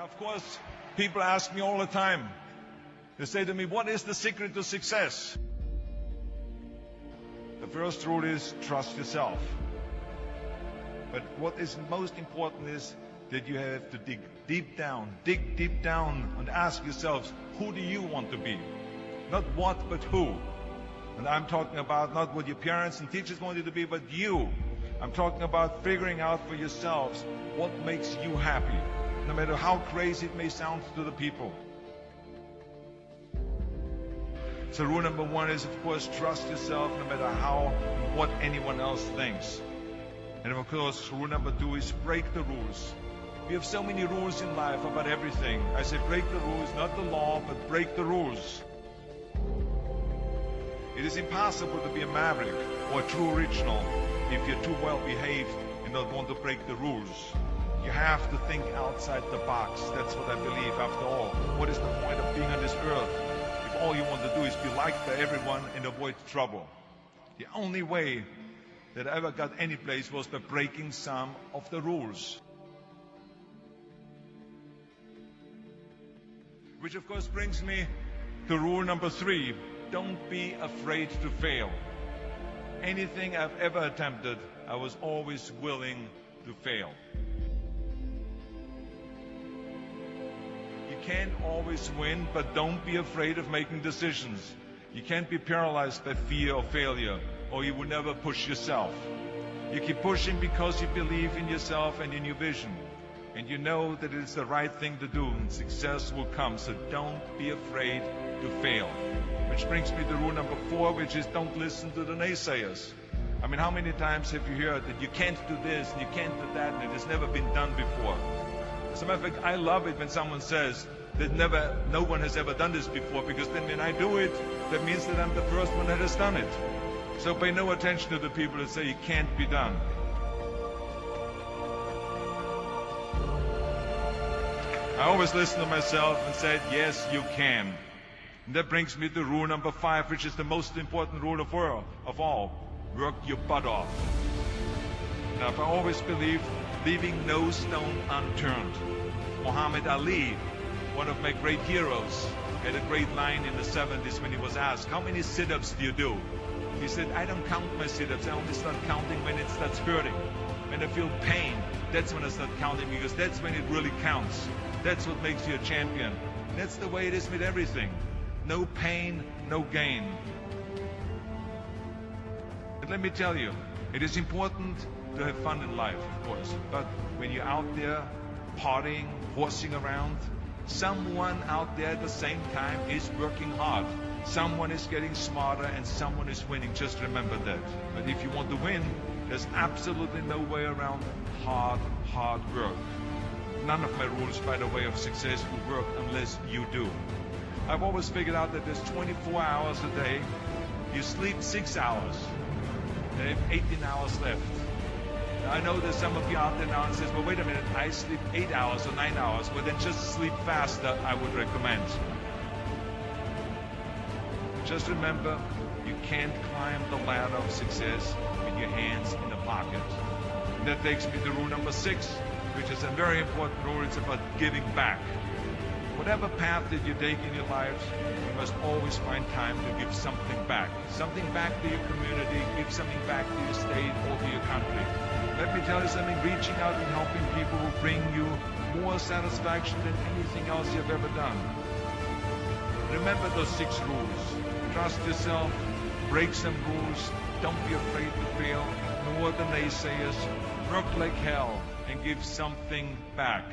Of course, people ask me all the time. They say to me, what is the secret to success? The first rule is trust yourself. But what is most important is that you have to dig deep down and ask yourselves, who do you want to be? Not what, but who. And I'm talking about not what your parents and teachers want you to be, but you. I'm talking about figuring out for yourselves what makes you happy, no matter how crazy it may sound to the people. So rule number one is, of course, trust yourself no matter how and what anyone else thinks. And of course, rule number two is break the rules. We have so many rules in life about everything. I say break the rules, not the law, but break the rules. It is impossible to be a maverick or a true original if you're too well behaved and don't want to break the rules. You have to think outside the box. That's what I believe after all. What is the point of being on this earth if all you want to do is be liked by everyone and avoid trouble? The only way that I ever got any place was by breaking some of the rules. Which of course brings me to rule number three. Don't be afraid to fail. Anything I've ever attempted, I was always willing to fail. You can't always win, but don't be afraid of making decisions. You can't be paralyzed by fear of failure, or you will never push yourself. You keep pushing because you believe in yourself and in your vision. And you know that it is the right thing to do, and success will come. So don't be afraid to fail. Which brings me to rule number four, which is don't listen to the naysayers. I mean, how many times have you heard that you can't do this and you can't do that and it has never been done before? As a matter of fact, I love it when someone says that no one has ever done this before, because then when I do it, that means that I'm the first one that has done it. So pay no attention to the people that say it can't be done. I always listen to myself and said, yes, you can. And that brings me to rule number five, which is the most important rule of all. Work your butt off. Now, I've always believed leaving no stone unturned. Muhammad Ali, one of my great heroes, had a great line in the 70s when he was asked, how many sit-ups do you do? He said, I don't count my sit-ups. I only start counting when it starts hurting. When I feel pain, that's when I start counting, because that's when it really counts. That's what makes you a champion. That's the way it is with everything. No pain, no gain. But let me tell you, it is important to have fun in life, of course. But when you're out there partying, horsing around, someone out there at the same time is working hard. Someone is getting smarter and someone is winning. Just remember that. But if you want to win, there's absolutely no way around hard work. None of my rules, by the way, of success will work unless you do. I've always figured out that there's 24 hours a day. You sleep 6 hours. And you have 18 hours left. Now, I know there's some of you out there now and says, well, wait a minute, I sleep 8 hours or 9 hours. Well, then just sleep faster, I would recommend. Just remember, you can't climb the ladder of success with your hands in the pocket. And that takes me to rule number 6, which is a very important rule. It's about giving back. Whatever path that you take in your lives, you must always find time to give something back. Something back to your community, give something back to your state or to your country. Let me tell you something, reaching out and helping people will bring you more satisfaction than anything else you've ever done. Remember those 6 rules. Trust yourself, break some rules, don't be afraid to fail, ignore the naysayers, work like hell, and give something back.